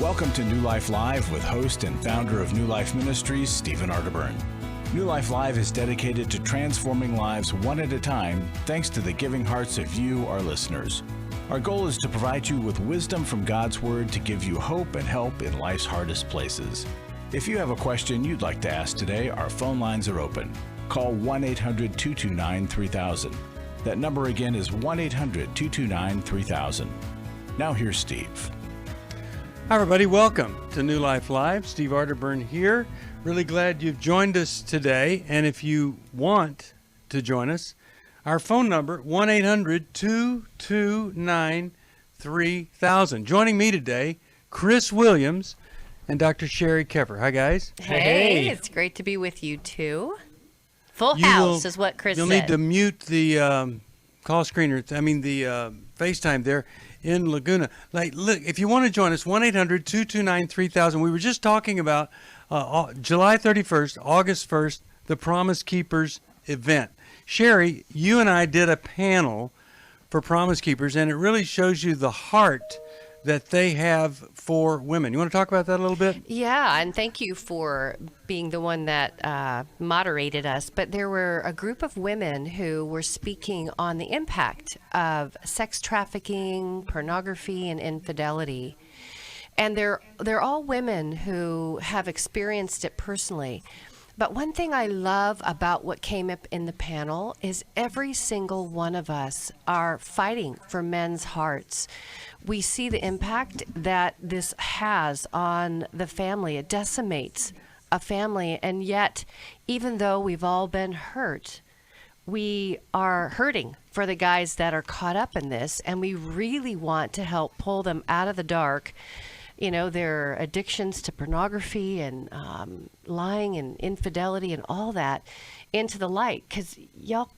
Welcome to New Life Live with host and founder of New Life Ministries, Stephen Arterburn. New Life Live is dedicated to transforming lives one at a time, thanks to the giving hearts of you, our listeners. Our goal is to provide you with wisdom from God's Word to give you hope and help in life's hardest places. If you have a question you'd like to ask today, our phone lines are open. Call 1-800-229-3000. That number again is 1-800-229-3000. Now here's Steve. Hi everybody, welcome to New Life Live. Steve Arterburn here. Really glad you've joined us today. And if you want to join us, our phone number, 1-800-229-3000. Joining me today, Chris Williams and Dr. Sheri Keffer. Hi guys. Hey, it's great to be with you too. Full house is what Chris said. You'll need to mute the call screener, the FaceTime there in Laguna. Look, if you want to join us, 1-800-229-3000. We were just talking about July 31st, August 1st, the Promise Keepers event. Sheri, you and I did a panel for Promise Keepers, and it really shows you the heart that they have for women. You want to talk about that a little bit? Yeah, and thank you for being the one that moderated us. But there were a group of women who were speaking on the impact of sex trafficking, pornography, and infidelity. And they're all women who have experienced it personally. But one thing I love about what came up in the panel is every single one of us are fighting for men's hearts. We see the impact that this has on the family. It decimates a family, and yet, even though we've all been hurt, we are hurting for the guys that are caught up in this, and we really want to help pull them out of the dark. You know, their addictions to pornography and lying and infidelity and all that into the light, because y'all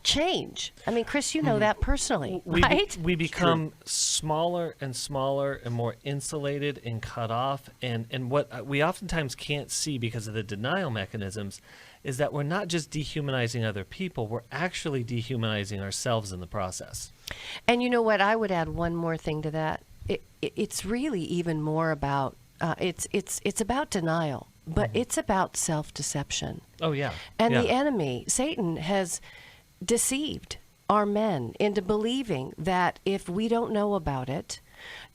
change. I mean, Chris, you know that personally, right? We become smaller and smaller and more insulated and cut off. And what we oftentimes can't see because of the denial mechanisms is that we're not just dehumanizing other people, we're actually dehumanizing ourselves in the process. And you know what? I would add one more thing to that. It's really even more about it's about denial, but it's about self-deception. Oh yeah. And yeah. the enemy, Satan, has deceived our men into believing that if we don't know about it,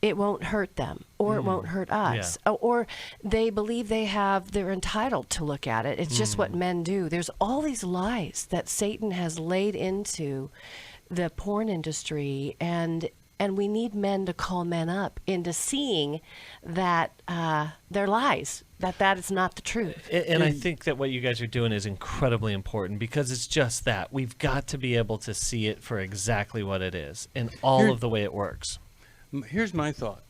it won't hurt them, or it won't hurt us, or they believe they're entitled to look at it. It's just what men do. There's all these lies that Satan has laid into the porn industry, and we need men to call men up into seeing that they're lies, that is not the truth. And I think that what you guys are doing is incredibly important, because it's just that. We've got to be able to see it for exactly what it is and all of the way it works. Here's my thought,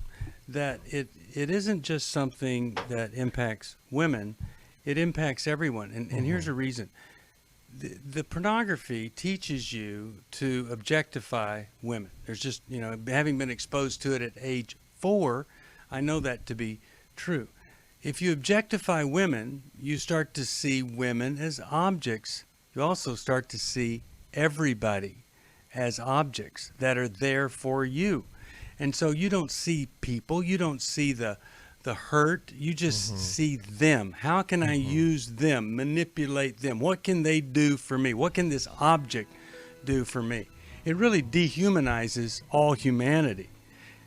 that it isn't just something that impacts women, it impacts everyone. And here's a reason. The pornography teaches you to objectify women. There's just, having been exposed to it at age 4, I know that to be true. If you objectify women, you start to see women as objects. You also start to see everybody as objects that are there for you. And so you don't see people, you don't see the hurt, you just see them. How can I use them, manipulate them? What can they do for me? What can this object do for me? It really dehumanizes all humanity.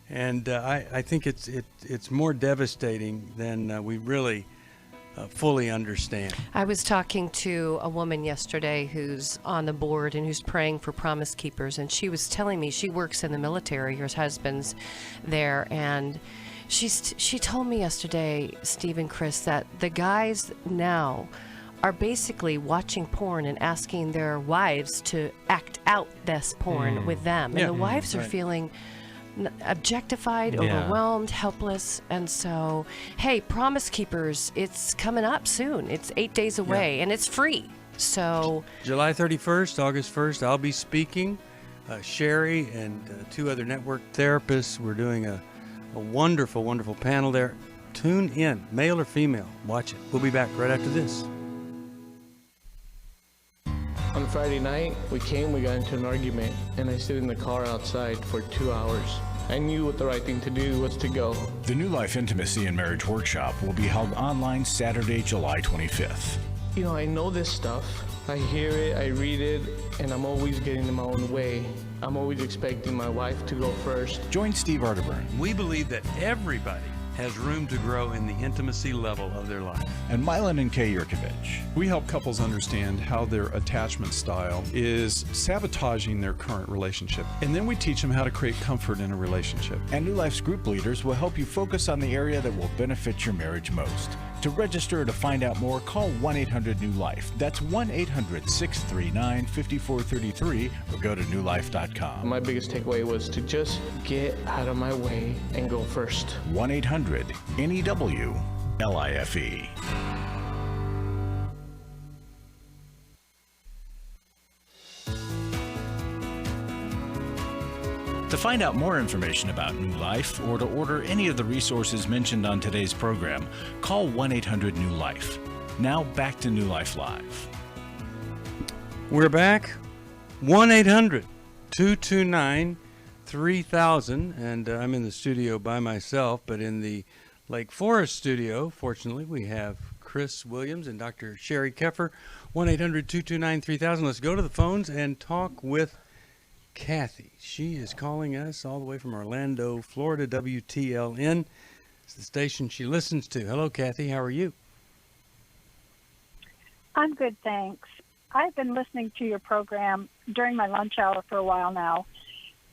And I think it's more devastating than we really fully understand. I was talking to a woman yesterday who's on the board and who's praying for Promise Keepers, and she was telling me she works in the military. Her husband's there, and she told me yesterday, Steve and Chris, that the guys now are basically watching porn and asking their wives to act out this porn with them. And the wives are feeling objectified, overwhelmed, helpless. And so, hey, Promise Keepers, it's coming up soon. It's 8 days away, and it's free. So July 31st, August 1st, I'll be speaking. Sheri and 2 other network therapists. We're doing a wonderful, wonderful panel there. Tune in, male or female. Watch it. We'll be back right after this. On Friday night, we got into an argument, and I stayed in the car outside for 2 hours. I knew what the right thing to do was to go. The New Life Intimacy and Marriage Workshop will be held online Saturday, July 25th. You know, I know this stuff. I hear it, I read it, and I'm always getting in my own way. I'm always expecting my wife to go first. Join Steve Arterburn We believe that everybody has room to grow in the intimacy level of their life. and Milan and Kay Yurkovich. We help couples understand how their attachment style is sabotaging their current relationship. And then we teach them how to create comfort in a relationship. And New Life's group leaders will help you focus on the area that will benefit your marriage most. To register or to find out more, call 1-800-NEW-LIFE. That's 1-800-639-5433 or go to newlife.com. My biggest takeaway was to just get out of my way and go first. 1-800-NEW-LIFE. To find out more information about New Life or to order any of the resources mentioned on today's program, call 1-800-NEW-LIFE. Now back to New Life Live. We're back. 1-800-229-3000. And I'm in the studio by myself, but in the Lake Forest studio, fortunately, we have Chris Williams and Dr. Sheri Keffer. 1-800-229-3000. Let's go to the phones and talk with Kathy. She is calling us all the way from Orlando, Florida. WTLN is the station she listens to. Hello, Kathy. How are you? I'm good, thanks. I've been listening to your program during my lunch hour for a while now,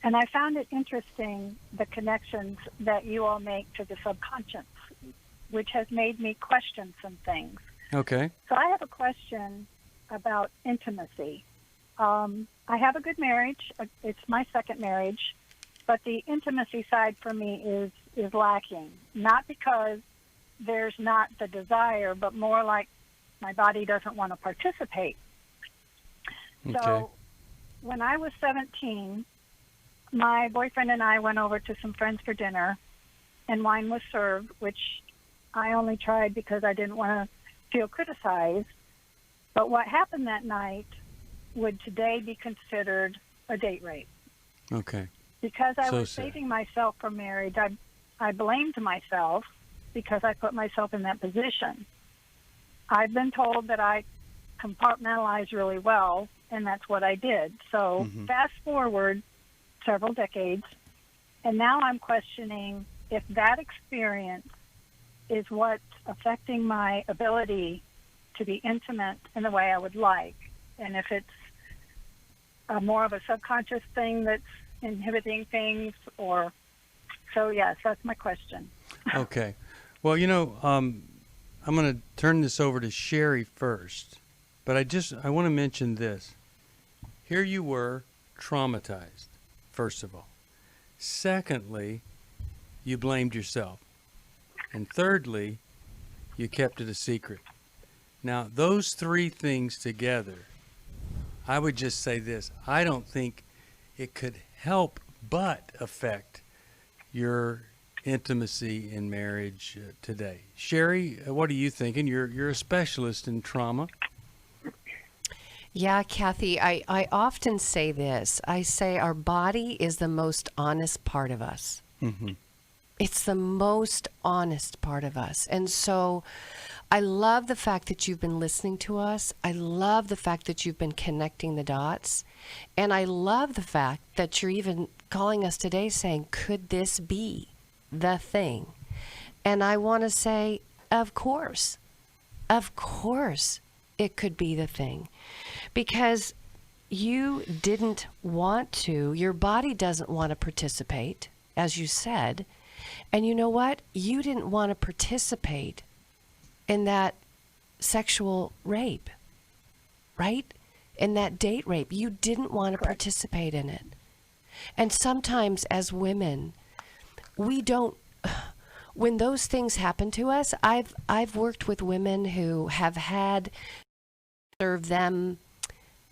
and I found it interesting, the connections that you all make to the subconscious, which has made me question some things. Okay. So I have a question about intimacy. I have a good marriage. It's my second marriage, but the intimacy side for me is lacking. Not because there's not the desire, but more like my body doesn't want to participate. Okay. So when I was 17, my boyfriend and I went over to some friends for dinner, and wine was served, which I only tried because I didn't want to feel criticized. But what happened that night would today be considered a date rape. Okay. Because I So was sad. saving myself for marriage, I blamed myself because I put myself in that position. I've been told that I compartmentalize really well, and that's what I did. So fast forward several decades, and now I'm questioning if that experience is what's affecting my ability to be intimate in the way I would like, and if it's more of a subconscious thing that's inhibiting things, or so. Yes, that's my question. Okay. Well, you know, I'm going to turn this over to Sheri first, but I want to mention this. Here you were, traumatized, first of all. Secondly, you blamed yourself. And thirdly, you kept it a secret. Now, those three things together, I would just say this. I don't think it could help but affect your intimacy in marriage today. Sheri, what are you thinking? You're a specialist in trauma. Yeah, Kathy, I often say this. I say our body is the most honest part of us. Mm-hmm. It's the most honest part of us. And so I love the fact that you've been listening to us. I love the fact that you've been connecting the dots. And I love the fact that you're even calling us today saying, could this be the thing? And I want to say, of course it could be the thing. Because you didn't want to, your body doesn't want to participate, as you said. And you know what? You didn't want to participate in that sexual rape, right? In that date rape. You didn't want to participate in it. And sometimes as women, we don't, when those things happen to us, I've worked with women who have had serve them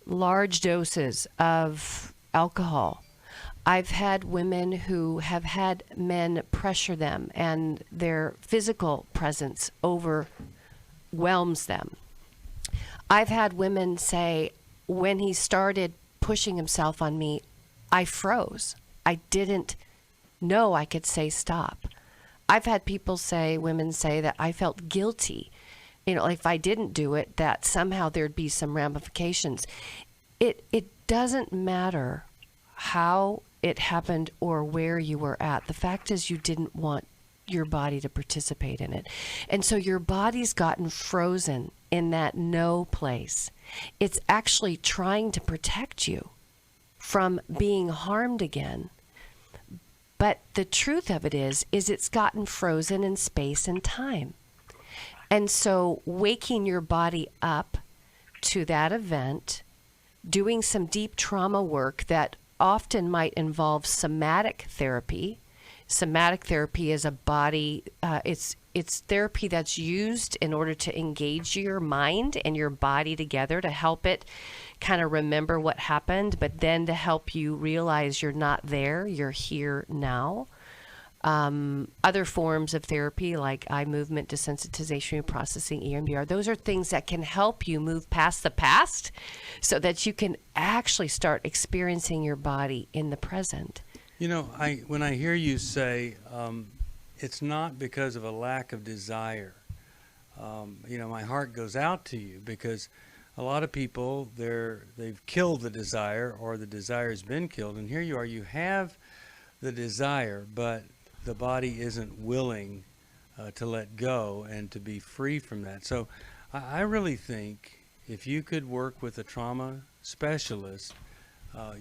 large doses of alcohol. I've had women who have had men pressure them, and their physical presence overwhelms them. I've had women say, when he started pushing himself on me, I froze. I didn't no, I could say stop. I've had people say, women say, that I felt guilty. If I didn't do it, that somehow there'd be some ramifications. It doesn't matter how it happened or where you were at. The fact is, you didn't want your body to participate in it. And so your body's gotten frozen in that no place. It's actually trying to protect you from being harmed again. But the truth of it is it's gotten frozen in space and time. And so waking your body up to that event, doing some deep trauma work that often might involve somatic therapy. Somatic therapy is a body, it's therapy that's used in order to engage your mind and your body together to help it kind of remember what happened, but then to help you realize you're not there, you're here now. Other forms of therapy like eye movement, desensitization, reprocessing, EMDR, those are things that can help you move past the past so that you can actually start experiencing your body in the present. When I hear you say it's not because of a lack of desire, my heart goes out to you, because a lot of people, they've killed the desire, or the desire has been killed, and here you are, you have the desire, but the body isn't willing to let go and to be free from that. So I really think if you could work with a trauma specialist,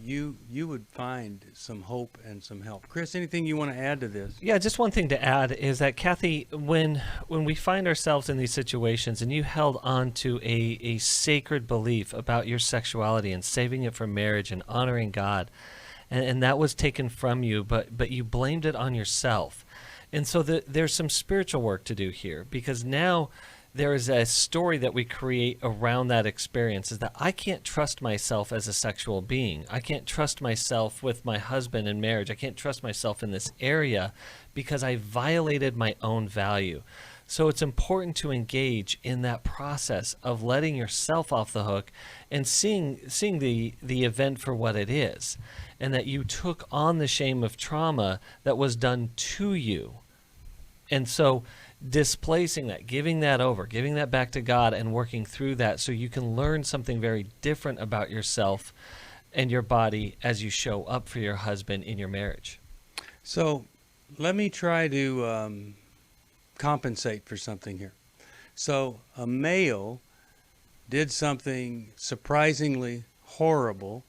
you would find some hope and some help. Chris, anything you want to add to this? Yeah, just one thing to add is that, Kathy, when we find ourselves in these situations and you held on to a sacred belief about your sexuality and saving it for marriage and honoring God, and that was taken from you, but you blamed it on yourself. And so there's some spiritual work to do here, because now there is a story that we create around that experience, is that I can't trust myself as a sexual being. I can't trust myself with my husband in marriage. I can't trust myself in this area because I violated my own value. So it's important to engage in that process of letting yourself off the hook and seeing the event for what it is, and that you took on the shame of trauma that was done to you. And so displacing that, giving that over, giving that back to God, and working through that so you can learn something very different about yourself and your body as you show up for your husband in your marriage. So let me try to compensate for something here. So a male did something surprisingly horrible.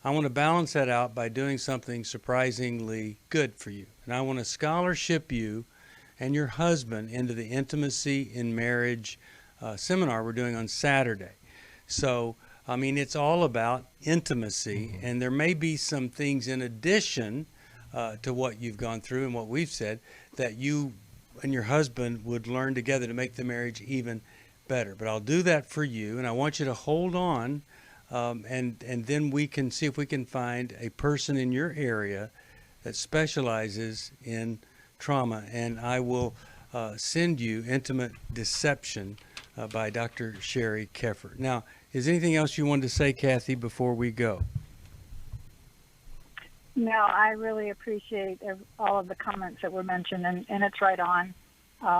I want to balance that out by doing something surprisingly good for you. And I want to scholarship you and your husband into the Intimacy in Marriage seminar we're doing on Saturday. So, it's all about intimacy, and there may be some things in addition to what you've gone through and what we've said that you and your husband would learn together to make the marriage even better. But I'll do that for you, and I want you to hold on, and then we can see if we can find a person in your area that specializes in trauma, and I will send you Intimate Deception by Dr. Sheri Keffer. Now, is anything else you wanted to say, Kathy, before we go? No, I really appreciate all of the comments that were mentioned, and it's right on.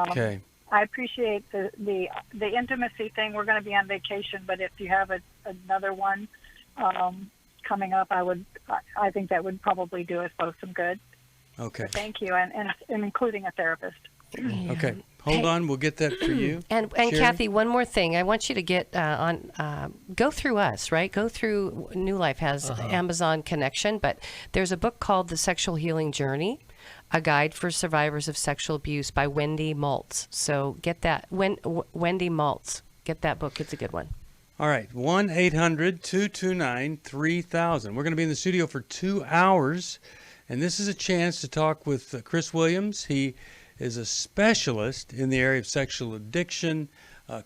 Okay. I appreciate the intimacy thing. We're going to be on vacation, but if you have another one coming up, I think that would probably do us both some good. Okay. So thank you, and including a therapist. Okay. Hold on. We'll get that for you. And Kathy, one more thing. I want you to get go through us, right? Go through New Life has Amazon connection, but there's a book called The Sexual Healing Journey, A Guide for Survivors of Sexual Abuse by Wendy Maltz. So get that. Wendy Maltz. Get that book. It's a good one. All right. 1-800-229-3000. We're going to be in the studio for 2 hours, and this is a chance to talk with Chris Williams. He is a specialist in the area of sexual addiction,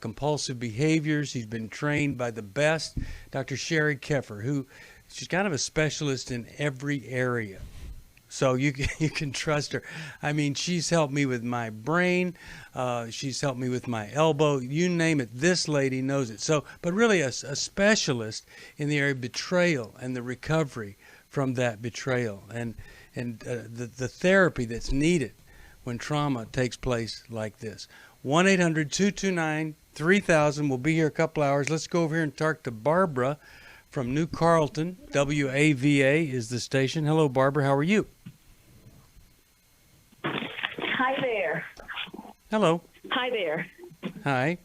compulsive behaviors. He's been trained by the best, Dr. Sheri Keffer, who she's kind of a specialist in every area. So you can trust her. She's helped me with my brain. She's helped me with my elbow. You name it, this lady knows it. So, but really a specialist in the area of betrayal and the recovery from that betrayal. And and the therapy that's needed when trauma takes place like this. 1-800-229-3000. We'll be here a couple hours. Let's go over here and talk to Barbara from New Carlton. WAVA is the station. Hello, Barbara. How are you? Hi there. Hello. Hi there. Hi.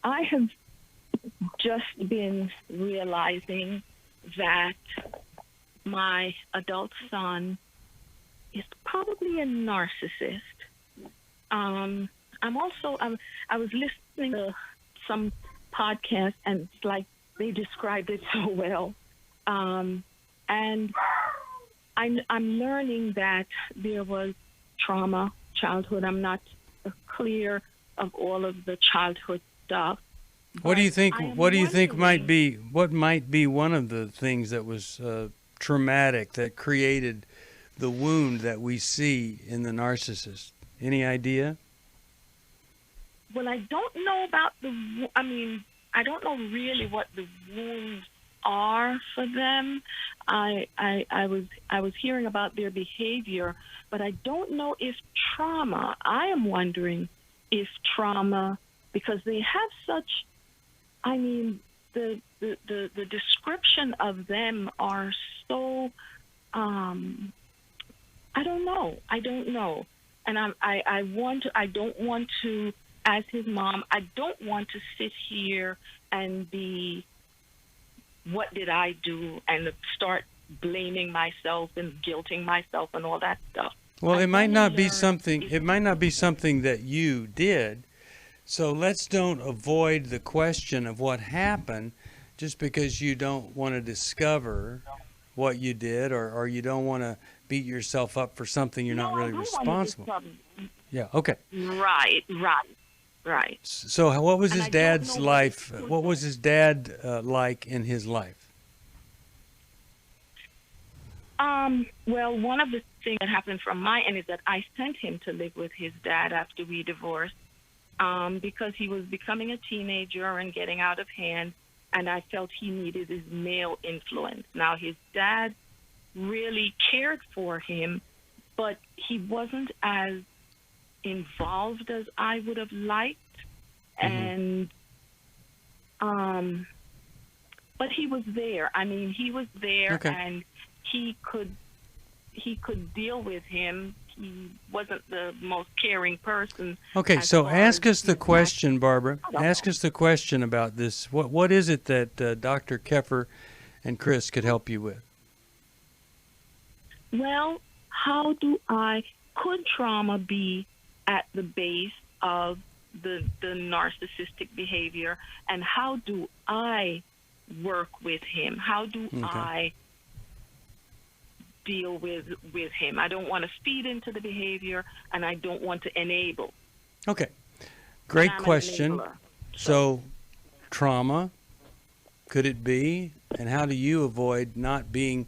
I have just been realizing that my adult son is probably a narcissist. I was listening to some podcast, and it's like they described it so well. And I'm learning that there was trauma, childhood. I'm not clear of all of the childhood stuff. What do you think? What do you think might wondering- be? What might be one of the things that was traumatic that created the wound that we see in the narcissist? Any idea? Well, I don't know about I don't know really what the wounds are for them. I was hearing about their behavior, but I don't know if trauma. I am wondering if trauma, because they have such. The description of them are so. I don't know, and I don't want to, as his mom, I don't want to sit here and be, what did I do, and start blaming myself and guilting myself and all that stuff. Well, it might not be something. It might not be something that you did. So let's don't avoid the question of what happened, just because you don't want to discover what you did, or you don't want to beat yourself up for something you're not really responsible. Yeah. Okay. Right. So what was And his I don't dad's know life? what- What was his dad like in his life? Well, one of the things that happened from my end is that I sent him to live with his dad after we divorced, because he was becoming a teenager and getting out of hand, and I felt he needed his male influence. Now, his dad really cared for him, but he wasn't as involved as I would have liked, and but he was there. He was there, Okay. and he could deal with him. He wasn't the most caring person. Okay, as so far ask as us the his question, Barbara. I don't Ask know. us the question about this. What is it that Dr. Keffer and Chris could help you with? Well, could trauma be at the base of the narcissistic behavior, and how do I work with him? How do I deal with him? I don't want to feed into the behavior, and I don't want to enable. Okay, great I'm an question. enabler. So, trauma, could it be? And how do you avoid not being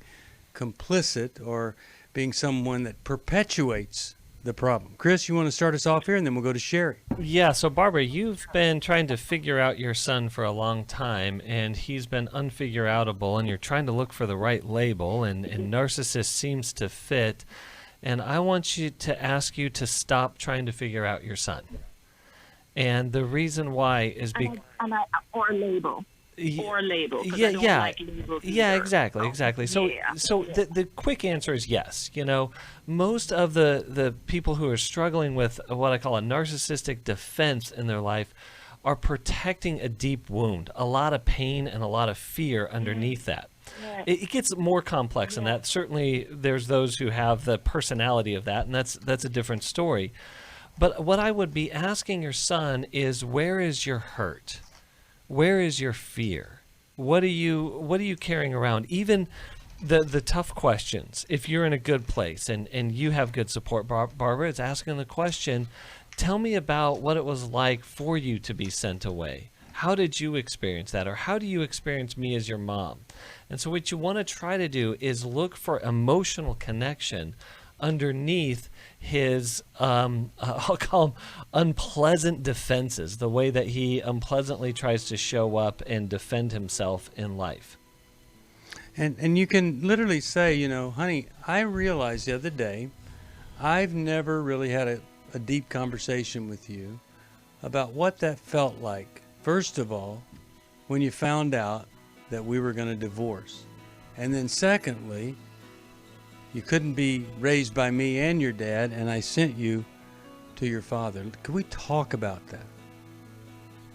complicit or being someone that perpetuates the problem? Chris, you want to start us off here, and then we'll go to Sheri. Yeah, so Barbara, you've been trying to figure out your son for a long time, and he's been unfigure-outable, and you're trying to look for the right label, and narcissist seems to fit. And I want you to ask you to stop trying to figure out your son. And the reason why is because... Or label. Or label. 'Cause I don't Yeah, like labels yeah, either. exactly. So, Yeah. the quick answer is yes. Most of the people who are struggling with what I call a narcissistic defense in their life are protecting a deep wound, a lot of pain and a lot of fear underneath that. Yes. It gets more complex than that. Certainly, there's those who have the personality of that, and that's a different story. But what I would be asking your son is, where is your hurt? Where is your fear? What are you carrying around? Even the tough questions. If you're in a good place and you have good support, Barbara, it's asking the question, tell me about what it was like for you to be sent away. How did you experience that? Or how do you experience me as your mom? And so what you want to try to do is look for emotional connection underneath his, I'll call them unpleasant defenses, the way that he unpleasantly tries to show up and defend himself in life. And you can literally say, you know, honey, I realized the other day I've never really had a deep conversation with you about what that felt like. First of all, when you found out that we were going to divorce. And then secondly, you couldn't be raised by me and your dad, and I sent you to your father. Could we talk about that?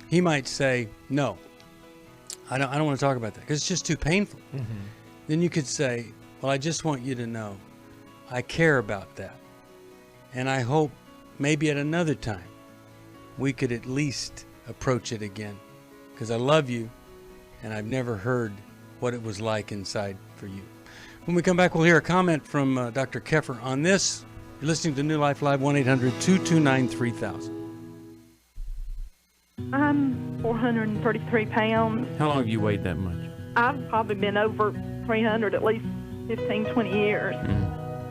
He might say, no, I don't want to talk about that because it's just too painful. Then you could say, well, I just want you to know I care about that. And I hope maybe at another time we could at least approach it again because I love you and I've never heard what it was like inside for you. When we come back, we'll hear a comment from Dr. Keffer on this. You're listening to New Life Live, 1-800-229-3000. I'm 433 pounds. How long have you weighed that much? I've probably been over 300 at least 15, 20 years.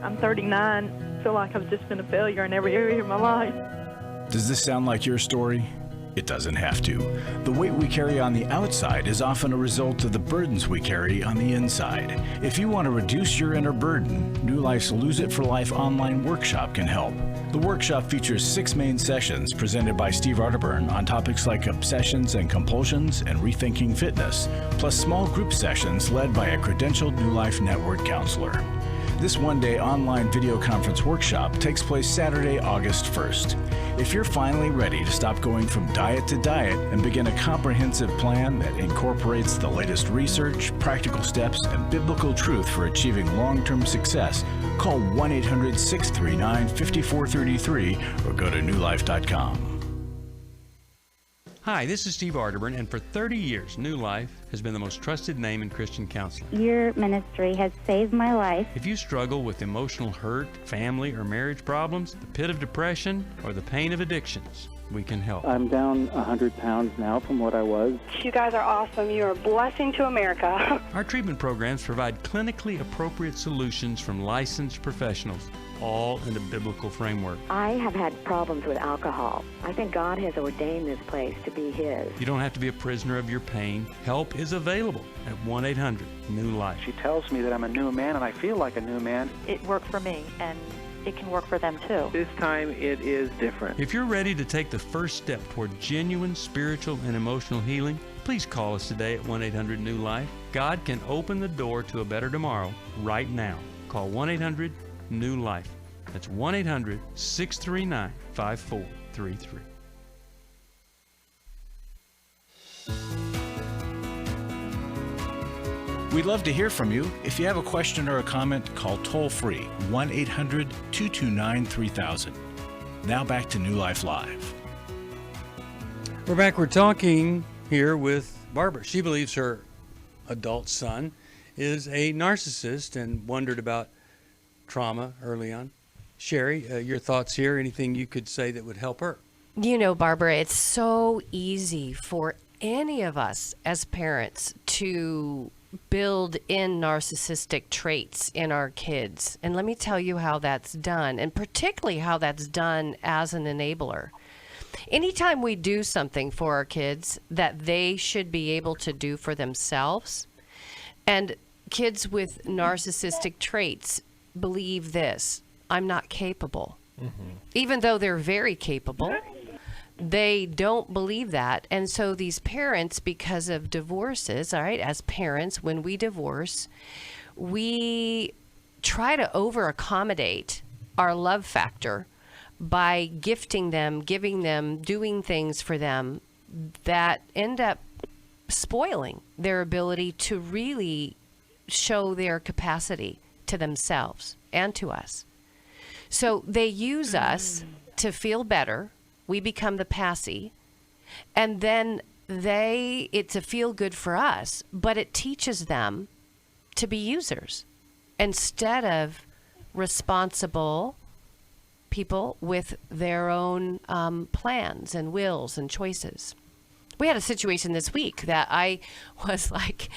I'm 39. Feel like I've just been a failure in every area of my life. Does this sound like your story? It doesn't have to. The weight we carry on the outside is often a result of the burdens we carry on the inside. If you want to reduce your inner burden, New Life's Lose It for Life online workshop can help. The workshop features 6 main sessions presented by Steve Arterburn on topics like obsessions and compulsions and rethinking fitness, plus small group sessions led by a credentialed New Life Network counselor. This one-day online video conference workshop takes place Saturday, August 1st. If you're finally ready to stop going from diet to diet and begin a comprehensive plan that incorporates the latest research, practical steps, and biblical truth for achieving long-term success, call 1-800-639-5433 or go to newlife.com. Hi, this is Steve Arterburn, and for 30 years, New Life has been the most trusted name in Christian counseling. Your ministry has saved my life. If you struggle with emotional hurt, family or marriage problems, the pit of depression, or the pain of addictions, we can help. I'm down 100 pounds now from what I was. You guys are awesome. You're a blessing to America. Our treatment programs provide clinically appropriate solutions from licensed professionals, all in a biblical framework. I have had problems with alcohol. I think God has ordained this place to be His. You don't have to be a prisoner of your pain. Help is available at 1-800-NEW-LIFE. She tells me that I'm a new man, and I feel like a new man. It worked for me, and it can work for them too. This time it is different. If you're ready to take the first step toward genuine spiritual and emotional healing, please call us today at 1-800-NEW-LIFE. God can open the door to a better tomorrow right now. Call 1-800-NEW-LIFE. That's 1-800-639-5433. We'd love to hear from you. If you have a question or a comment, call toll-free 1-800-229-3000. Now back to New Life Live. We're back. We're talking here with Barbara. She believes her adult son is a narcissist and wondered about trauma early on. Sheri, your thoughts here? Anything you could say that would help her? You know, Barbara, it's so easy for any of us as parents to build in narcissistic traits in our kids. And let me tell you how that's done, and particularly how that's done as an enabler. Anytime we do something for our kids that they should be able to do for themselves, and kids with narcissistic traits believe this: I'm not capable. Even though they're very capable, they don't believe that. And so these parents, because of divorces, all right, as parents, when we divorce, we try to over accommodate our love factor by gifting them, giving them, doing things for them that end up spoiling their ability to really show their capacity to themselves and to us. So they use us to feel better. We become the passee, and then it's a feel good for us, but it teaches them to be users instead of responsible people with their own plans and wills and choices. We had a situation this week that I was like,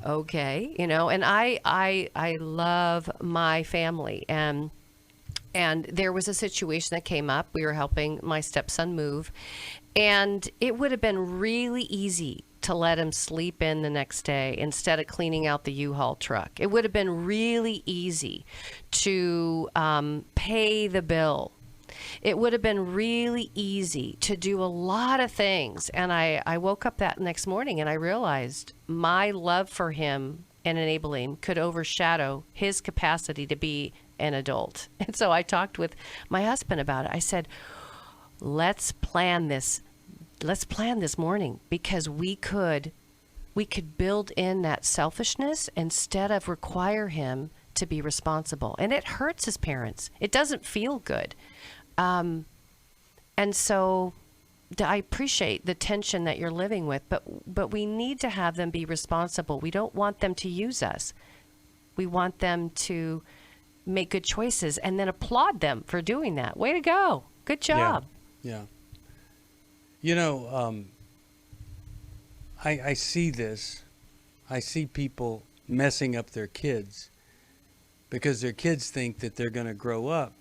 okay, you know, and I love my family, and there was a situation that came up. We were helping my stepson move, and it would have been really easy to let him sleep in the next day instead of cleaning out the U-Haul truck. It would have been really easy to pay the bill. It would have been really easy to do a lot of things. And I woke up that next morning and I realized my love for him and enabling him could overshadow his capacity to be an adult. And so I talked with my husband about it. I said, let's plan this morning, because we could build in that selfishness instead of require him to be responsible. And it hurts his parents. It doesn't feel good. And so I appreciate the tension that you're living with, but we need to have them be responsible. We don't want them to use us. We want them to make good choices and then applaud them for doing that. Way to go. Good job. Yeah. You know, I see this. I see people messing up their kids because their kids think that they're going to grow up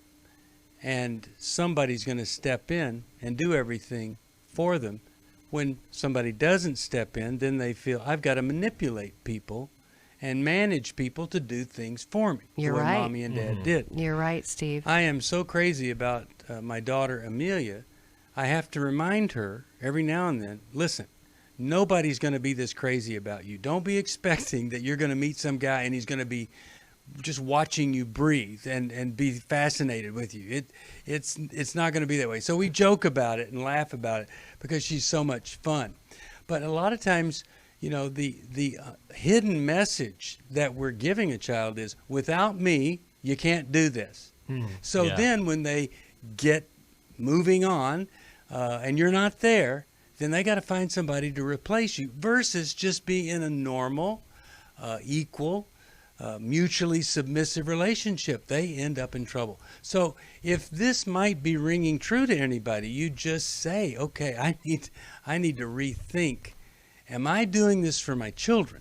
and somebody's going to step in and do everything for them. When somebody doesn't step in, then they feel, I've got to manipulate people and manage people to do things for me. You're the way right. Mommy and Dad did. You're right, Steve. I am so crazy about my daughter, Amelia. I have to remind her every now and then, listen, nobody's going to be this crazy about you. Don't be expecting that you're going to meet some guy and he's going to be just watching you breathe and be fascinated with you. It's not going to be that way. So we joke about it and laugh about it because she's so much fun. But a lot of times, you know, the hidden message that we're giving a child is, without me, you can't do this. So then when they get moving on and you're not there, then they got to find somebody to replace you versus just be in a normal, equal, mutually submissive relationship. They end up in trouble. So if this might be ringing true to anybody, you just say, okay, I need to rethink. Am I doing this for my children?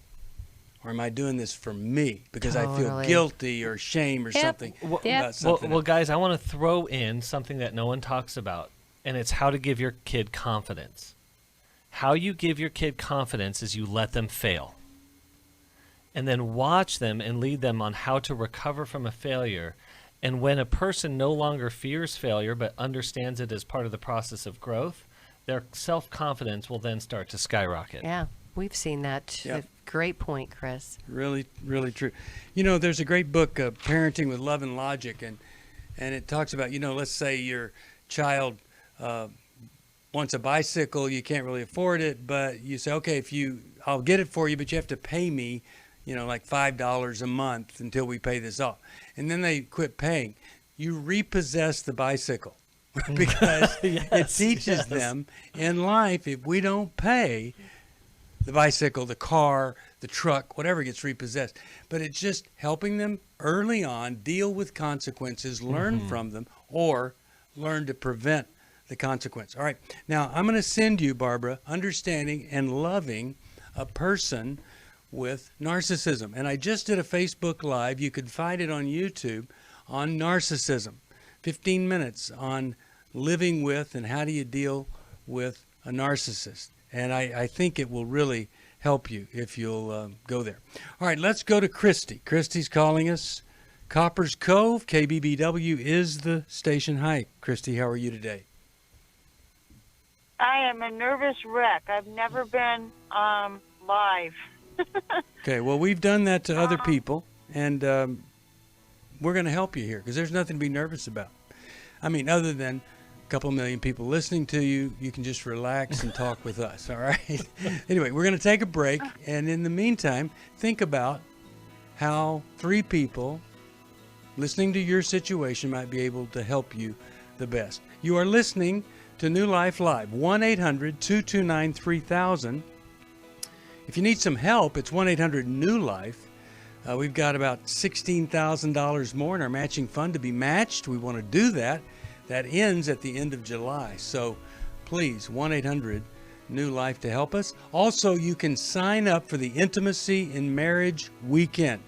Or am I doing this for me? Because I feel guilty or shame or something about something. Well, guys, I want to throw in something that no one talks about, and it's how to give your kid confidence. How you give your kid confidence is you let them fail. And then watch them and lead them on how to recover from a failure. And when a person no longer fears failure but understands it as part of the process of growth, their self-confidence will then start to skyrocket. Yeah, we've seen that. Yep. Great point, Chris. Really, really true. You know, there's a great book, Parenting with Love and Logic, and it talks about, you know, let's say your child wants a bicycle, you can't really afford it, but you say, okay, I'll get it for you, but you have to pay me, you know, like $5 a month until we pay this off. And then they quit paying. You repossess the bicycle because it teaches them in life, if we don't pay, the bicycle, the car, the truck, whatever gets repossessed. But it's just helping them early on deal with consequences, learn from them, or learn to prevent the consequence. All right. Now, I'm going to send you, Barbara, understanding and loving a person with narcissism. And I just did a Facebook Live. You could find it on YouTube on narcissism. 15 minutes on living with and how do you deal with a narcissist. And I think it will really help you if you'll go there. All right, let's go to Christy. Christy's calling us. Coppers Cove, KBBW is the station. Hi, Christy. How are you today? I am a nervous wreck. I've never been live. Okay, well, we've done that to other people, and we're going to help you here because there's nothing to be nervous about. I mean, other than a couple million people listening to you, you can just relax and talk with us, all right? Anyway, we're going to take a break, and in the meantime, think about how 3 people listening to your situation might be able to help you the best. You are listening to New Life Live, 1-800-229-3000. If you need some help, it's 1-800-NEW-LIFE. We've got about $16,000 more in our matching fund to be matched. We want to do that. That ends at the end of July. So please, 1-800-NEW-LIFE to help us. Also, you can sign up for the Intimacy in Marriage Weekend.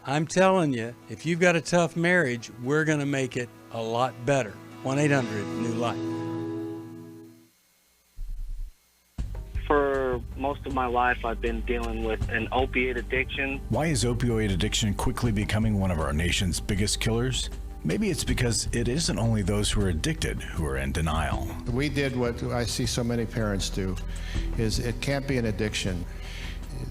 I'm telling you, if you've got a tough marriage, we're going to make it a lot better. 1-800-NEW-LIFE. For For most of my life, I've been dealing with an opiate addiction. Why is opioid addiction quickly becoming one of our nation's biggest killers? Maybe it's because it isn't only those who are addicted who are in denial. We did what I see so many parents do, is it can't be an addiction.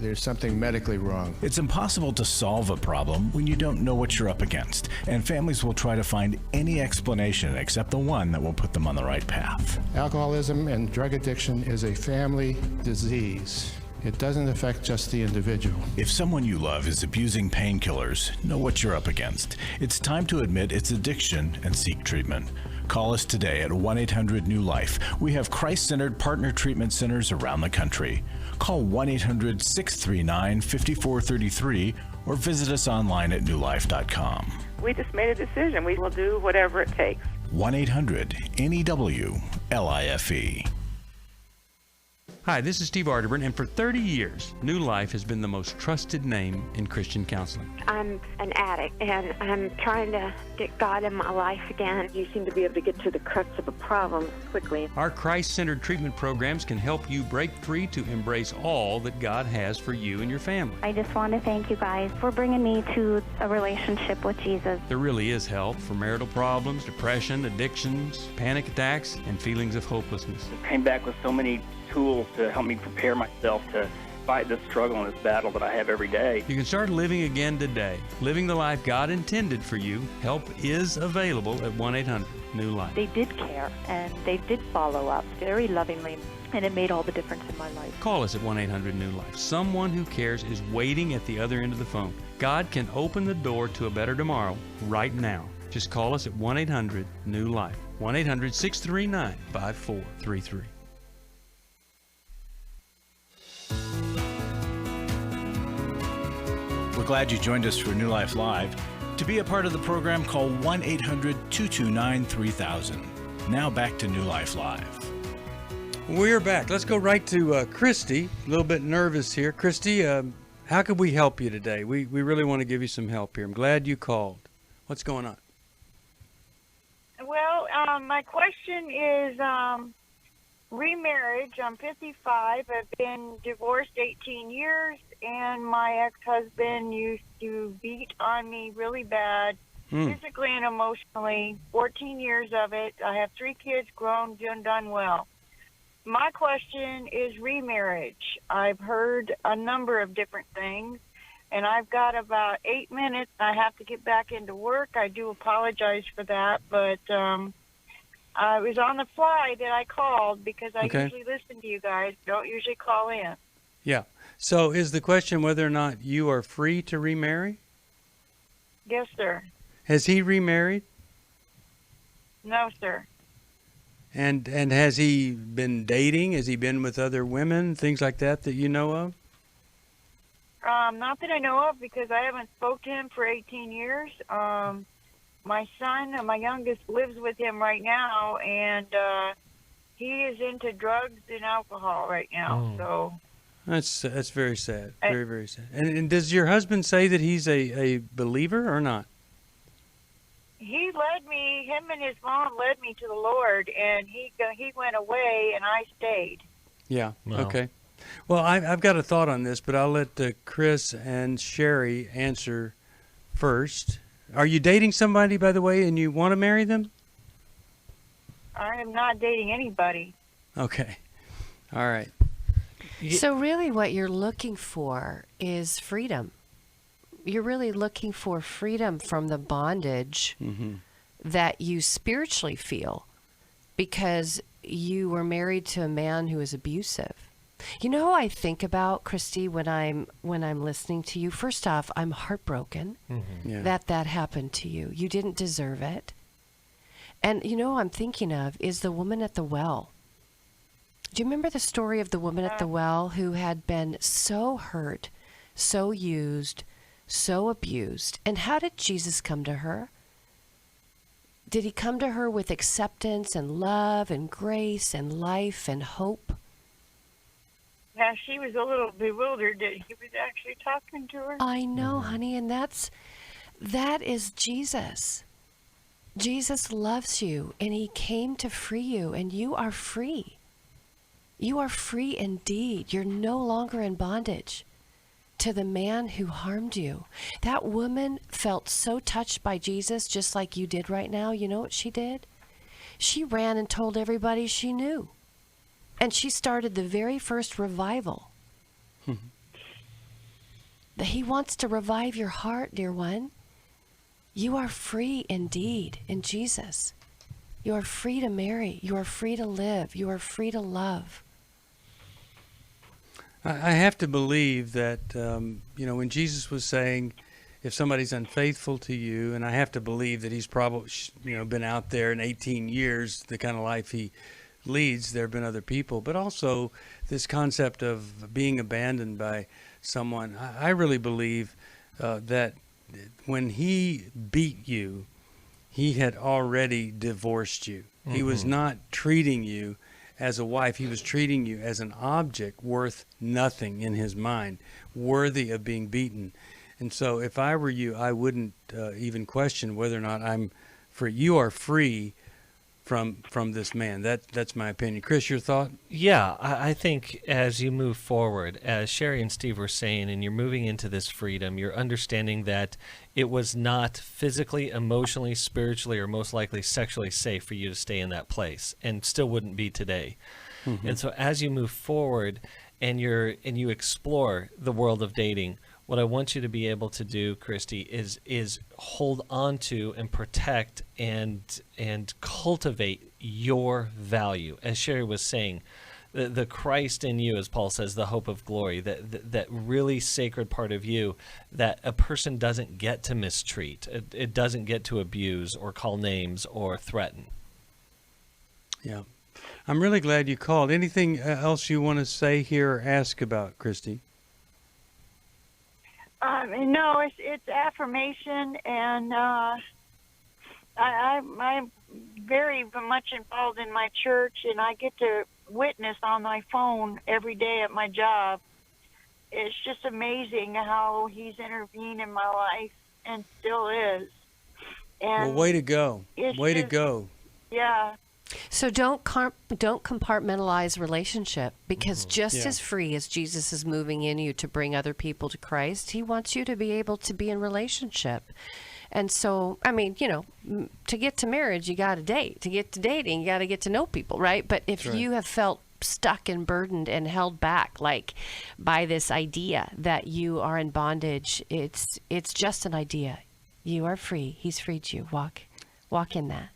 There's something medically wrong. It's impossible to solve a problem when you don't know what you're up against, and families will try to find any explanation except the one that will put them on the right path. Alcoholism and drug addiction is a family disease. It doesn't affect just the individual. If someone you love is abusing painkillers, know what you're up against. It's time to admit it's addiction and seek treatment. Call us today at 1-800-NEW-LIFE. We have Christ-centered partner treatment centers around the country. Call 1-800-639-5433 or visit us online at newlife.com. We just made a decision. We will do whatever it takes. 1-800-NEW-LIFE. Hi, this is Steve Arterburn, and for 30 years, New Life has been the most trusted name in Christian counseling. I'm an addict, and I'm trying to get God in my life again. You seem to be able to get to the crux of a problem quickly. Our Christ-centered treatment programs can help you break free to embrace all that God has for you and your family. I just want to thank you guys for bringing me to a relationship with Jesus. There really is help for marital problems, depression, addictions, panic attacks, and feelings of hopelessness. I came back with so many tools to help me prepare myself to fight this struggle and this battle that I have every day. You can start living again today, living the life God intended for you. Help is available at 1-800-NEW-LIFE. They did care, and they did follow up very lovingly, and it made all the difference in my life. Call us at 1-800-NEW-LIFE. Someone who cares is waiting at the other end of the phone. God can open the door to a better tomorrow right now. Just call us at 1-800-NEW-LIFE. 1-800-639-5433. We're glad you joined us for New Life Live. To be a part of the program, call 1-800-229-3000. Now back to New Life Live. We're back. Let's go right to Christy. A little bit nervous here. Christy, how could we help you today? We really want to give you some help here. I'm glad you called. What's going on? Well, my question is remarriage. I'm 55. I've been divorced 18 years, and my ex-husband used to beat on me really bad, physically and emotionally. 14 years of it. I have 3 kids, grown, done well. My question is remarriage. I've heard a number of different things, and I've got about 8 minutes. I have to get back into work. I do apologize for that, but it was on the fly that I called because I usually listen to you guys. Don't usually call in. Yeah. So is the question whether or not you are free to remarry? Yes, sir. Has he remarried? No, sir. And has he been dating? Has he been with other women, things like that you know of? Not that I know of, because I haven't spoke to him for 18 years. My son, my youngest, lives with him right now, and he is into drugs and alcohol right now. So that's very sad. Very, very sad. And does your husband say that he's a believer or not? He led me, him and his mom led me to the Lord, and he went away, and I stayed. Yeah. Wow. Okay. Well, I've got a thought on this, but I'll let Chris and Sheri answer first. Are you dating somebody, by the way, and you want to marry them? I am not dating anybody. Okay. All right. So really what you're looking for is freedom. You're really looking for freedom from the bondage that you spiritually feel because you were married to a man who is abusive. You know who I think about, Christy, when I'm listening to you? First off, I'm heartbroken that happened to you. You didn't deserve it. And you know who I'm thinking of is the woman at the well. Do you remember the story of the woman at the well who had been so hurt, so used, so abused? And how did Jesus come to her? Did he come to her with acceptance and love and grace and life and hope? Yeah, she was a little bewildered that he was actually talking to her. I know, honey, and that is Jesus. Jesus loves you, and he came to free you, and you are free. You are free indeed. You're no longer in bondage to the man who harmed you. That woman felt so touched by Jesus, just like you did right now. You know what she did? She ran and told everybody she knew. And she started the very first revival. He wants to revive your heart, dear one. You are free indeed in Jesus. You are free to marry. You are free to live. You are free to love. I have to believe that, when Jesus was saying, if somebody's unfaithful to you, and I have to believe that he's probably, been out there in 18 years, the kind of life he leads, there have been other people, but also this concept of being abandoned by someone. I really believe that when he beat you, he had already divorced you. Mm-hmm. He was not treating you as a wife. He was treating you as an object worth nothing in his mind, worthy of being beaten. And so if I were you, I wouldn't even question whether or not I'm free. You are free from this man. That's my opinion. Chris, your thought? Yeah, I think as you move forward, as Sheri and Steve were saying, and you're moving into this freedom, you're understanding that it was not physically, emotionally, spiritually, or most likely sexually safe for you to stay in that place, and still wouldn't be today. Mm-hmm. And so as you move forward and you explore the world of dating, what I want you to be able to do, Christy, is hold on to and protect and cultivate your value. As Sheri was saying, the Christ in you, as Paul says, the hope of glory, that really sacred part of you that a person doesn't get to mistreat. It doesn't get to abuse or call names or threaten. Yeah. I'm really glad you called. Anything else you want to say here or ask about, Christy? No, it's affirmation, and I'm very much involved in my church, and I get to witness on my phone every day at my job. It's just amazing how he's intervened in my life and still is. And well, way to go. Way to go. Yeah. So don't compartmentalize relationship, because just as free as Jesus is moving in you to bring other people to Christ, he wants you to be able to be in relationship. And so, I mean, to get to marriage, you got to date. To get to dating, you got to get to know people, right? But if you have felt stuck and burdened and held back, like by this idea that you are in bondage, it's just an idea. You are free. He's freed you. Walk in that.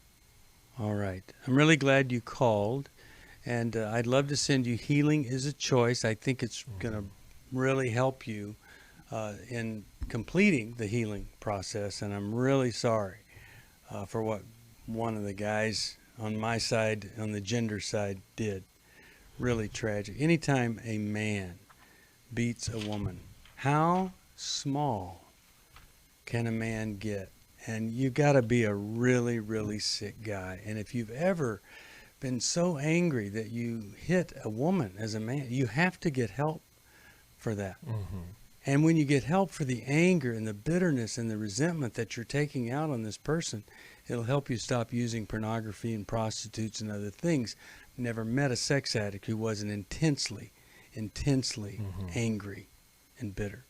All right. I'm really glad you called, and I'd love to send you Healing is a Choice. I think it's going to really help you in completing the healing process, and I'm really sorry for what one of the guys on my side, on the gender side, did. Really tragic. Anytime a man beats a woman, how small can a man get? And you got to be a really, really sick guy. And if you've ever been so angry that you hit a woman as a man, you have to get help for that. Mm-hmm. And when you get help for the anger and the bitterness and the resentment that you're taking out on this person, it'll help you stop using pornography and prostitutes and other things. Never met a sex addict who wasn't intensely angry and bitter.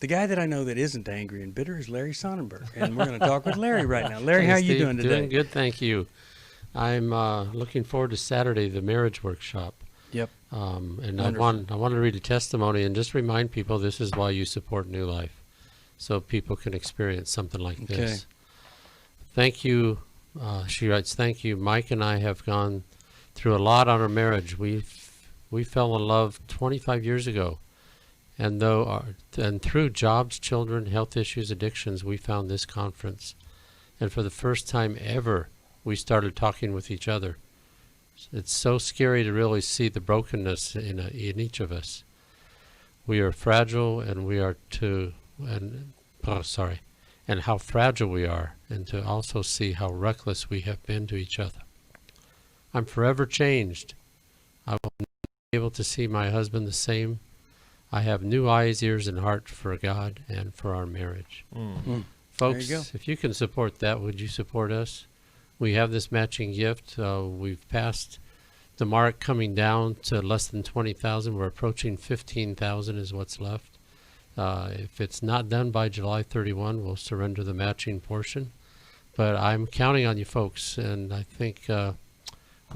The guy that I know that isn't angry and bitter is Larry Sonnenberg, and we're going to talk with Larry right now. Larry, how are you doing today? Doing good, thank you. I'm looking forward to Saturday, the marriage workshop. Yep. And I want to read a testimony and just remind people this is why you support New Life, so people can experience something like this. Thank you. She writes, thank you. Mike and I have gone through a lot on our marriage. We fell in love 25 years ago. And through jobs, children, health issues, addictions, we found this conference. And for the first time ever, we started talking with each other. It's so scary to really see the brokenness in each of us. We are fragile, and and how fragile we are, and to also see how reckless we have been to each other. I'm forever changed. I will never be able to see my husband the same. I have new eyes, ears, and heart for God and for our marriage. Folks, if you can support that, would you support us? We have this matching gift. We've passed the mark coming down to less than 20,000. We're approaching 15,000 is what's left. If it's not done by July 31, we'll surrender the matching portion. But I'm counting on you folks, and I think we're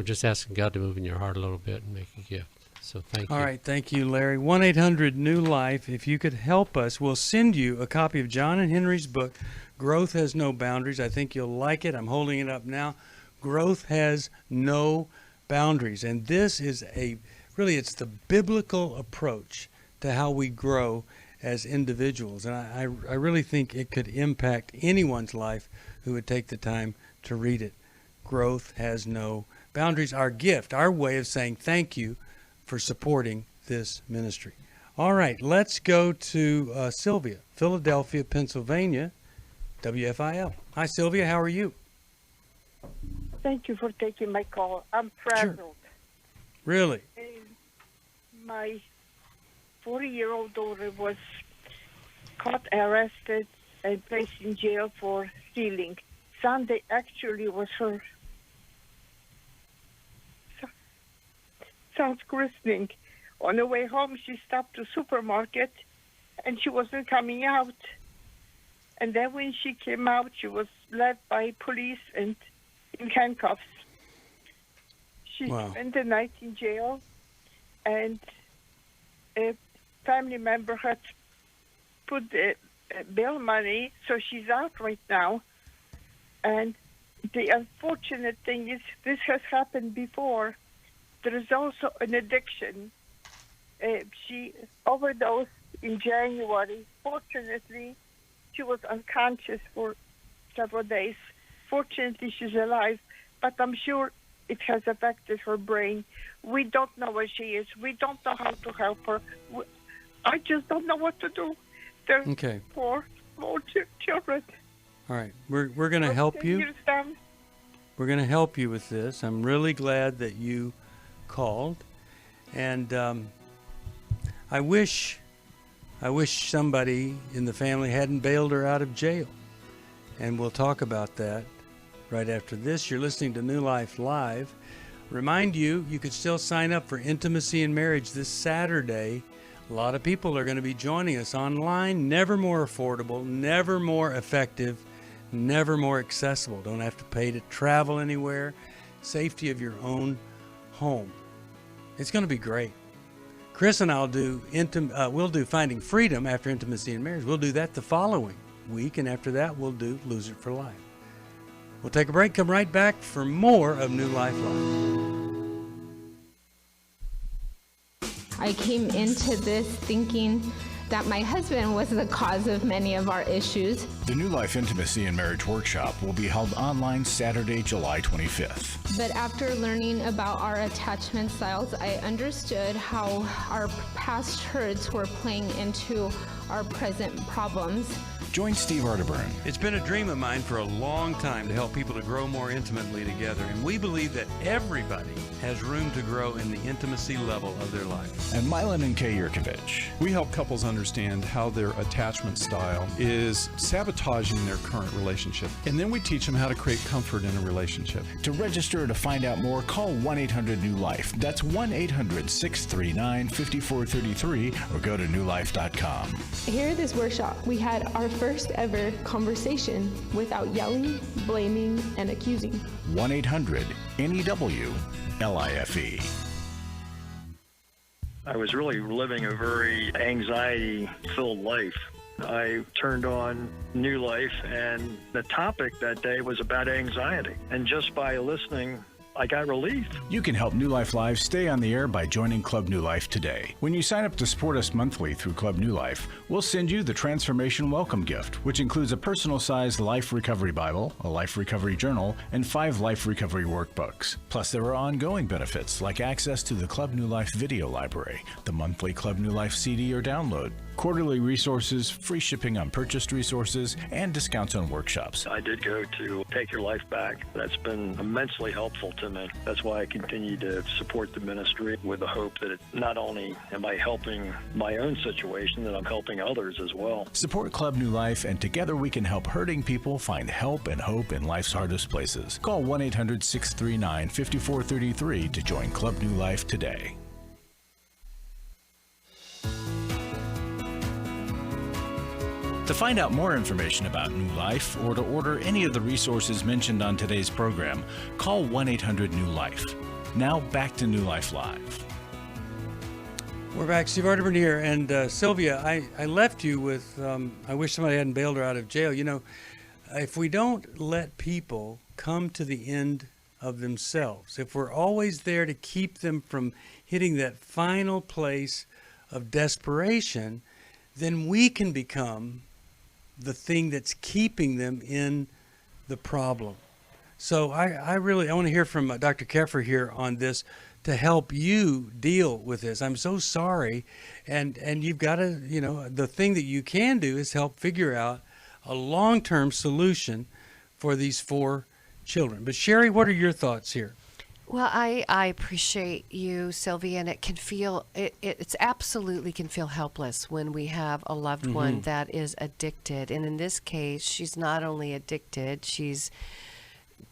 just asking God to move in your heart a little bit and make a gift. So thank you. All right, thank you, Larry. 1-800-NEW-LIFE. If you could help us, we'll send you a copy of John and Henry's book, Growth Has No Boundaries. I think you'll like it. I'm holding it up now. Growth Has No Boundaries. And this is it's the biblical approach to how we grow as individuals. And I really think it could impact anyone's life who would take the time to read it. Growth Has No Boundaries. Our gift, our way of saying thank you for supporting this ministry. All right, let's go to Sylvia, Philadelphia, Pennsylvania, WFIL. Hi, Sylvia. How are you? Thank you for taking my call. I'm frazzled. Sure. Really? My 40-year-old daughter was caught, arrested, and placed in jail for stealing. Sunday actually was her son's christening. On the way home, she stopped to supermarket, and she wasn't coming out. And then when she came out, she was led by police and in handcuffs. She spent the night in jail, and a family member had put the bail money, so she's out right now. And the unfortunate thing is this has happened before. There is also an addiction. She overdosed in January. Fortunately, she was unconscious for several days. Fortunately, she's alive, but I'm sure it has affected her brain. We don't know where she is. We don't know how to help her. I just don't know what to do. They're poor, small children. All right, we're going to help you. We're going to help you with this. I'm really glad that you called, and I wish somebody in the family hadn't bailed her out of jail, and we'll talk about that right after this. You're listening to New Life Live. Remind you could still sign up for Intimacy in Marriage this Saturday. A lot of people are going to be joining us online. Never more affordable, never more effective, never more accessible. Don't have to pay to travel anywhere. Safety of your own home. It's going to be great. Chris and I'll we'll do Finding Freedom after Intimacy in Marriage. We'll do that the following week, and after that we'll do Lose It for Life. We'll take a break, come right back for more of New Life Live. I came into this thinking that my husband was the cause of many of our issues. The New Life Intimacy and Marriage Workshop will be held online Saturday, July 25th. But after learning about our attachment styles, I understood how our past hurts were playing into our present problems. Join Steve Arterburn. It's been a dream of mine for a long time to help people to grow more intimately together, and we believe that everybody has room to grow in the intimacy level of their life. And Milan and Kay Yurkovich. We help couples understand how their attachment style is sabotaging their current relationship, and then we teach them how to create comfort in a relationship. To register or to find out more, call 1-800-NEW-LIFE. That's 1-800-639-5433, or go to newlife.com. Here at this workshop, we had our first ever conversation without yelling, blaming, and accusing. 1-800-NEW-LIFE. I was really living a very anxiety-filled life. I turned on New Life, and the topic that day was about anxiety. And just by listening, I got relief. You can help New Life Live stay on the air by joining Club New Life today. When you sign up to support us monthly through Club New Life, we'll send you the Transformation Welcome Gift, which includes a personal-sized Life Recovery Bible, a Life Recovery Journal, and 5 Life Recovery Workbooks. Plus, there are ongoing benefits like access to the Club New Life video library, the monthly Club New Life CD or download, quarterly resources, free shipping on purchased resources, and discounts on workshops. I did go to Take Your Life Back. That's been immensely helpful to to me. That's why I continue to support the ministry with the hope that not only am I helping my own situation, that I'm helping others as well. Support Club New Life, and together we can help hurting people find help and hope in life's hardest places. Call 1-800-639-5433 to join Club New Life today. To find out more information about New Life or to order any of the resources mentioned on today's program, call 1-800-NEW-LIFE. Now back to New Life Live. We're back. Steve Arterburn here. And Sylvia, I left you with, I wish somebody hadn't bailed her out of jail. You know, if we don't let people come to the end of themselves, if we're always there to keep them from hitting that final place of desperation, then we can become the thing that's keeping them in the problem. So I want to hear from Dr. Keffer here on this to help you deal with this. I'm so sorry. And you've got to, you know, the thing that you can do is help figure out a long-term solution for these 4 children. But Sheri, what are your thoughts here? Well, I appreciate you, Sylvia, and it can feel, it's absolutely can feel helpless when we have a loved one that is addicted. And in this case, she's not only addicted, she's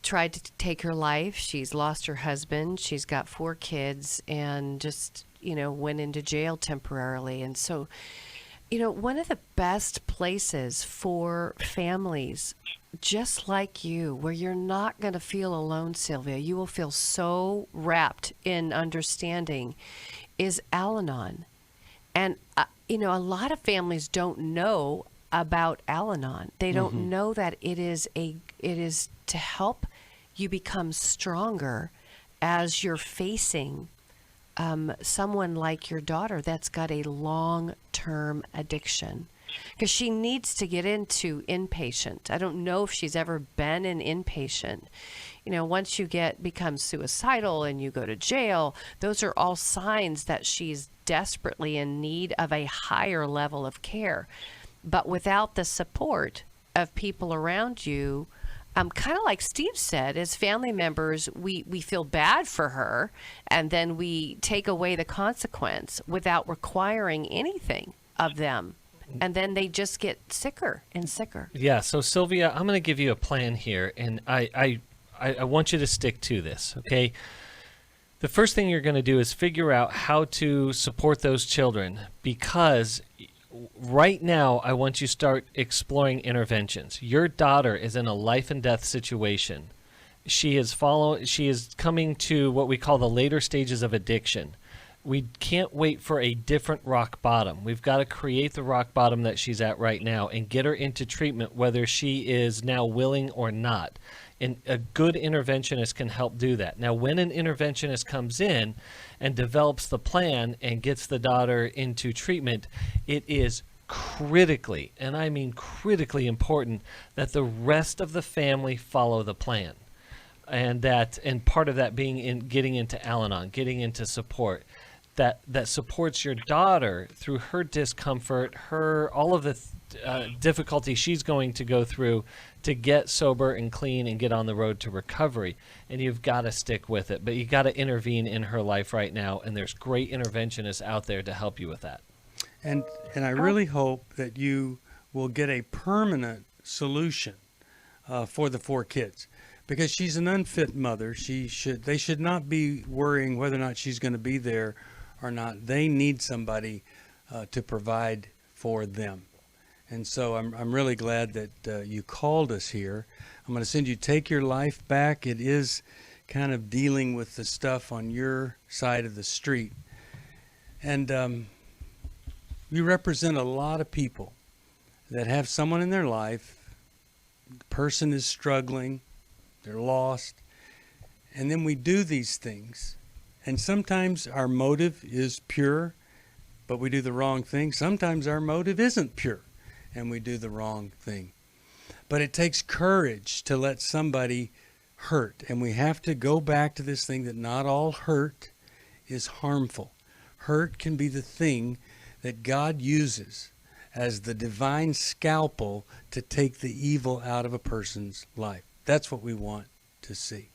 tried to take her life. She's lost her husband. She's got 4 kids and just, you know, went into jail temporarily. And so, you know, one of the best places for families just like you, where you're not going to feel alone, Sylvia, you will feel so wrapped in understanding, is Al-Anon. And, you know, a lot of families don't know about Al-Anon. They don't know that it is to help you become stronger as you're facing someone like your daughter that's got a long-term addiction. Because she needs to get into inpatient. I don't know if she's ever been an inpatient. You know, once you become suicidal and you go to jail, those are all signs that she's desperately in need of a higher level of care. But without the support of people around you, kind of like Steve said, as family members, we feel bad for her, and then we take away the consequence without requiring anything of them. And then they just get sicker and sicker. Yeah, so Sylvia, I'm going to give you a plan here, and I want you to stick to this, okay? The first thing you're going to do is figure out how to support those children, because right now I want you to start exploring interventions. Your daughter is in a life and death situation. She is coming to what we call the later stages of addiction. We can't wait for a different rock bottom. We've got to create the rock bottom that she's at right now and get her into treatment, whether she is now willing or not. And a good interventionist can help do that. Now, when an interventionist comes in and develops the plan and gets the daughter into treatment, it is critically, and I mean critically important, that the rest of the family follow the plan. And part of that being in getting into Al-Anon, getting into support. That supports your daughter through her discomfort, all of the difficulty she's going to go through to get sober and clean and get on the road to recovery. And you've got to stick with it, but you got to intervene in her life right now. And there's great interventionists out there to help you with that. And I really hope that you will get a permanent solution for the 4 kids. Because she's an unfit mother. They should not be worrying whether or not she's going to be there or not. They need somebody to provide for them. And so I'm really glad that you called us here. I'm going to send you Take Your Life Back. It is kind of dealing with the stuff on your side of the street. And you represent a lot of people that have someone in their life. The person is struggling. They're lost. And then we do these things. And sometimes our motive is pure, but we do the wrong thing. Sometimes our motive isn't pure, and we do the wrong thing. But it takes courage to let somebody hurt. And we have to go back to this thing that not all hurt is harmful. Hurt can be the thing that God uses as the divine scalpel to take the evil out of a person's life. That's what we want to see.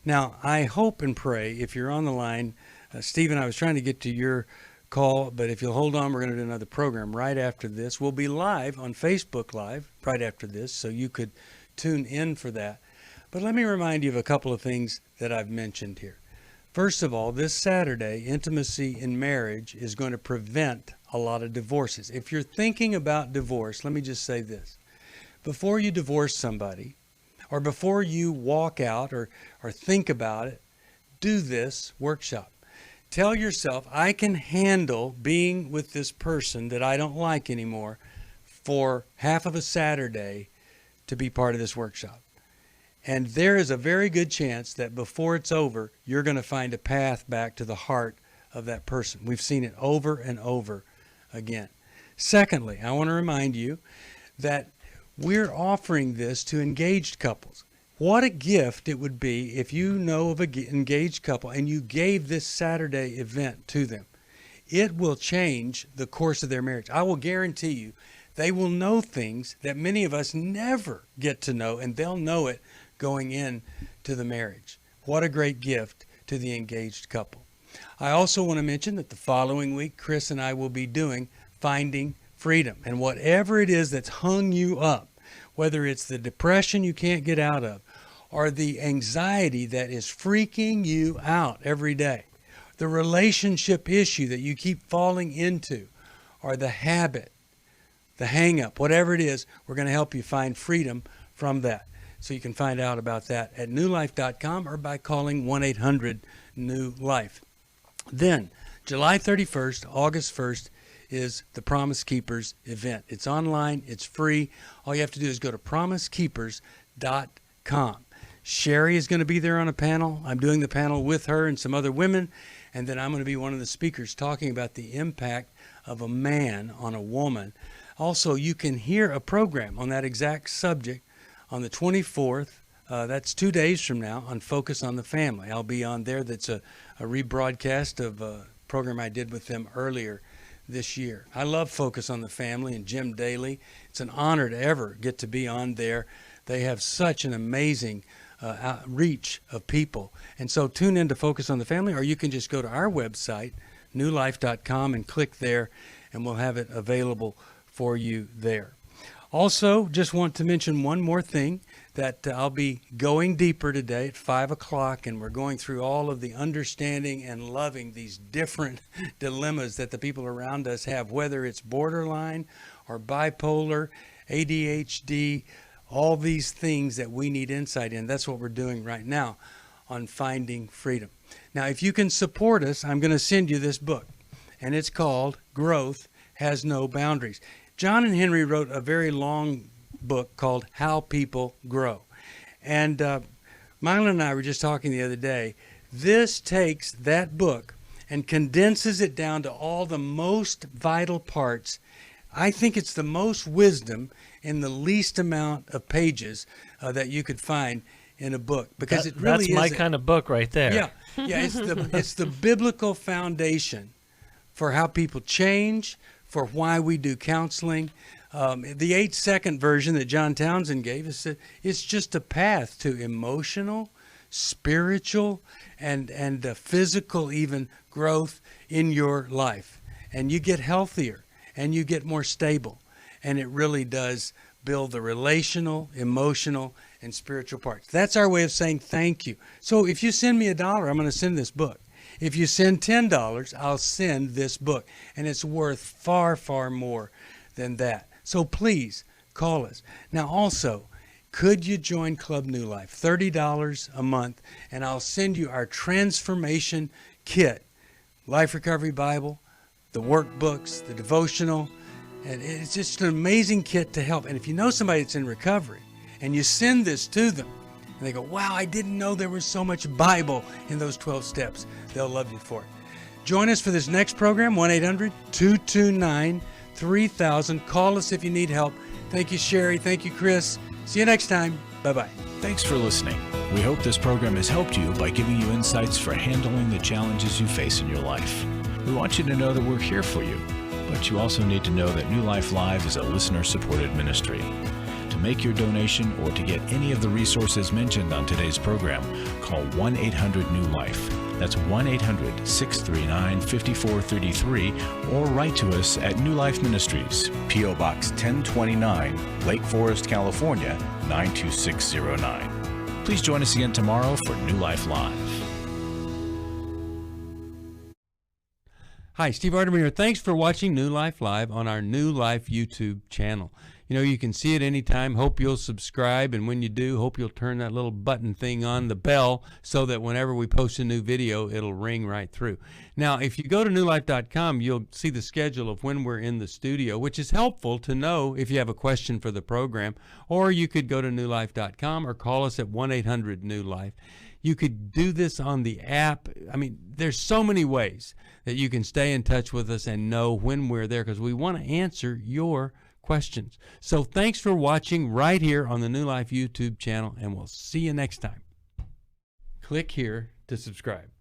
Now, I hope and pray, if you're on the line, Stephen, I was trying to get to your call, but if you'll hold on, we're going to do another program right after this. We'll be live on Facebook Live right after this, so you could tune in for that. But let me remind you of a couple of things that I've mentioned here. First of all, this Saturday, Intimacy in Marriage is going to prevent a lot of divorces. If you're thinking about divorce, let me just say this. Before you divorce somebody, or before you walk out or think about it, do this workshop. Tell yourself, I can handle being with this person that I don't like anymore for half of a Saturday to be part of this workshop. And there is a very good chance that before it's over, you're going to find a path back to the heart of that person. We've seen it over and over again. Secondly, I want to remind you that we're offering this to engaged couples. What a gift it would be if you know of an engaged couple and you gave this Saturday event to them. It will change the course of their marriage. I will guarantee you they will know things that many of us never get to know, and they'll know it going in to the marriage. What a great gift to the engaged couple. I also want to mention that the following week, Chris and I will be doing Finding Freedom. And whatever it is that's hung you up, whether it's the depression you can't get out of, or the anxiety that is freaking you out every day, the relationship issue that you keep falling into, or the habit, the hang-up, whatever it is, we're going to help you find freedom from that. So you can find out about that at newlife.com or by calling 1-800-NEW-LIFE. Then, July 31st, August 1st, is the Promise Keepers event. It's online. It's free. All you have to do is go to promisekeepers.com. Sheri is going to be there on a panel. I'm doing the panel with her and some other women, and then I'm going to be one of the speakers talking about the impact of a man on a woman. Also, you can hear a program on that exact subject on the 24th. That's 2 days from now on Focus on the Family. I'll be on there. That's a rebroadcast of a program I did with them earlier this year. I love Focus on the Family and Jim Daly. It's an honor to ever get to be on there. They have such an amazing reach of people. And so tune in to Focus on the Family, or you can just go to our website, newlife.com, and click there, and we'll have it available for you there. Also, just want to mention one more thing, that I'll be going deeper today at 5 o'clock, and we're going through all of the understanding and loving these different dilemmas that the people around us have, whether it's borderline or bipolar, ADHD, all these things that we need insight in. That's what we're doing right now on Finding Freedom. Now, if you can support us, I'm going to send you this book, and it's called Growth Has No Boundaries. John and Henry wrote a very long book called How People Grow. And Mylon and I were just talking the other day. This takes that book and condenses it down to all the most vital parts. I think it's the most wisdom in the least amount of pages that you could find in a book, because it really is. That's my kind of book right there. Yeah, it's the biblical foundation for how people change, for why we do counseling. The 8-second version that John Townsend gave us, it's just a path to emotional, spiritual, and physical even growth in your life. And you get healthier, and you get more stable. And it really does build the relational, emotional, and spiritual parts. That's our way of saying thank you. So if you send me $1, I'm going to send this book. If you send $10, I'll send this book. And it's worth far, far more than that. So please call us. Now also, could you join Club New Life? $30 a month, and I'll send you our transformation kit. Life Recovery Bible, the workbooks, the devotional, and it's just an amazing kit to help. And if you know somebody that's in recovery and you send this to them and they go, wow, I didn't know there was so much Bible in those 12 steps, they'll love you for it. Join us for this next program, 1-800-229-3000. Call us if you need help. Thank you, Sheri. Thank you, Chris. See you next time. Bye-bye. Thanks for listening. We hope this program has helped you by giving you insights for handling the challenges you face in your life. We want you to know that we're here for you, but you also need to know that New Life Live is a listener-supported ministry. To To make your donation or to get any of the resources mentioned on today's program, call 1-800-NEW-LIFE. That's 1-800-639-5433, or write to us at New Life Ministries, P.O. Box 1029, Lake Forest, California, 92609. Please join us again tomorrow for New Life Live. Hi, Steve Arterburn here. Thanks for watching New Life Live on our New Life YouTube channel. You know, you can see it anytime. Hope you'll subscribe, and when you do, hope you'll turn that little button thing on, the bell, so that whenever we post a new video, it'll ring right through. Now, if you go to newlife.com, you'll see the schedule of when we're in the studio, which is helpful to know if you have a question for the program, or you could go to newlife.com or call us at 1-800-NEW-LIFE. You could do this on the app. I mean, there's so many ways that you can stay in touch with us and know when we're there, because we want to answer your questions. So thanks for watching right here on the New Life YouTube channel, and we'll see you next time. Click here to subscribe.